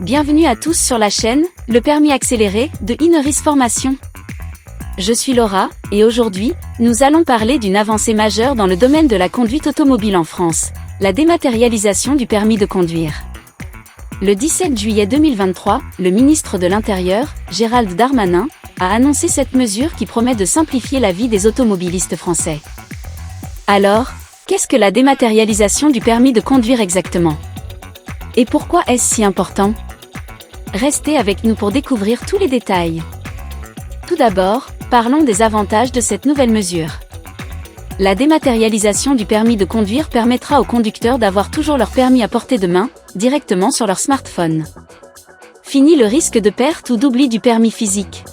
Bienvenue à tous sur la chaîne, le permis accéléré, de Ineris Formation. Je suis Laura, et aujourd'hui, nous allons parler d'une avancée majeure dans le domaine de la conduite automobile en France, la dématérialisation du permis de conduire. Le 17 juillet 2023, le ministre de l'Intérieur, Gérald Darmanin, a annoncé cette mesure qui promet de simplifier la vie des automobilistes français. Alors, qu'est-ce que la dématérialisation du permis de conduire exactement ? Et pourquoi est-ce si important ? Restez avec nous pour découvrir tous les détails. Tout d'abord, parlons des avantages de cette nouvelle mesure. La dématérialisation du permis de conduire permettra aux conducteurs d'avoir toujours leur permis à portée de main, directement sur leur smartphone. Fini le risque de perte ou d'oubli du permis physique.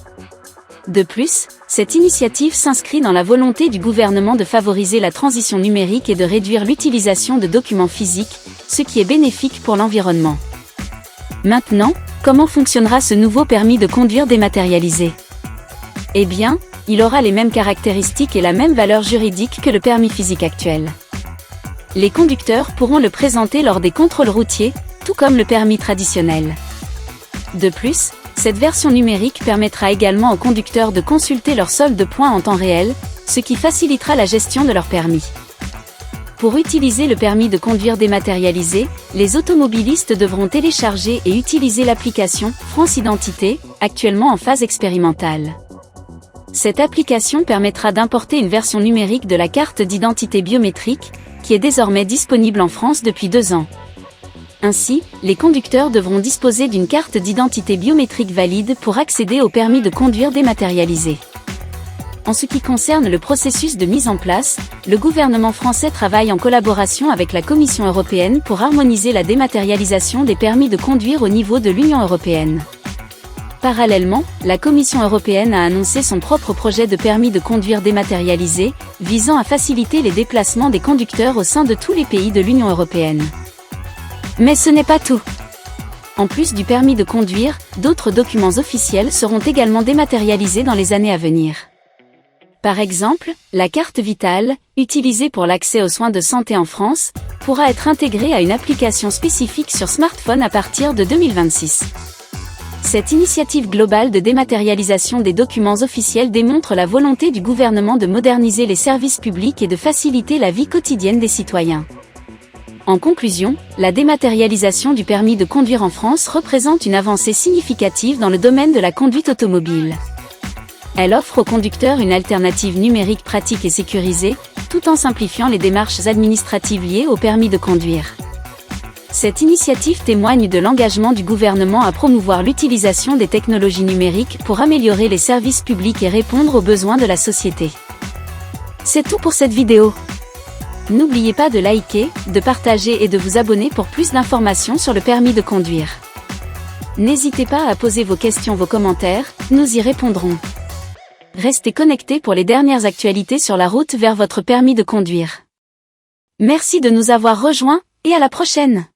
De plus, cette initiative s'inscrit dans la volonté du gouvernement de favoriser la transition numérique et de réduire l'utilisation de documents physiques, ce qui est bénéfique pour l'environnement. Maintenant, comment fonctionnera ce nouveau permis de conduire dématérialisé ? Eh bien, il aura les mêmes caractéristiques et la même valeur juridique que le permis physique actuel. Les conducteurs pourront le présenter lors des contrôles routiers, tout comme le permis traditionnel. De plus, cette version numérique permettra également aux conducteurs de consulter leur solde de points en temps réel, ce qui facilitera la gestion de leur permis. Pour utiliser le permis de conduire dématérialisé, les automobilistes devront télécharger et utiliser l'application France Identité, actuellement en phase expérimentale. Cette application permettra d'importer une version numérique de la carte d'identité biométrique, qui est désormais disponible en France depuis 2 ans. Ainsi, les conducteurs devront disposer d'une carte d'identité biométrique valide pour accéder au permis de conduire dématérialisé. En ce qui concerne le processus de mise en place, le gouvernement français travaille en collaboration avec la Commission européenne pour harmoniser la dématérialisation des permis de conduire au niveau de l'Union européenne. Parallèlement, la Commission européenne a annoncé son propre projet de permis de conduire dématérialisé, visant à faciliter les déplacements des conducteurs au sein de tous les pays de l'Union européenne. Mais ce n'est pas tout. En plus du permis de conduire, d'autres documents officiels seront également dématérialisés dans les années à venir. Par exemple, la carte vitale, utilisée pour l'accès aux soins de santé en France, pourra être intégrée à une application spécifique sur smartphone à partir de 2026. Cette initiative globale de dématérialisation des documents officiels démontre la volonté du gouvernement de moderniser les services publics et de faciliter la vie quotidienne des citoyens. En conclusion, la dématérialisation du permis de conduire en France représente une avancée significative dans le domaine de la conduite automobile. Elle offre aux conducteurs une alternative numérique pratique et sécurisée, tout en simplifiant les démarches administratives liées au permis de conduire. Cette initiative témoigne de l'engagement du gouvernement à promouvoir l'utilisation des technologies numériques pour améliorer les services publics et répondre aux besoins de la société. C'est tout pour cette vidéo. N'oubliez pas de liker, de partager et de vous abonner pour plus d'informations sur le permis de conduire. N'hésitez pas à poser vos questions, vos commentaires, nous y répondrons. Restez connectés pour les dernières actualités sur la route vers votre permis de conduire. Merci de nous avoir rejoints, et à la prochaine!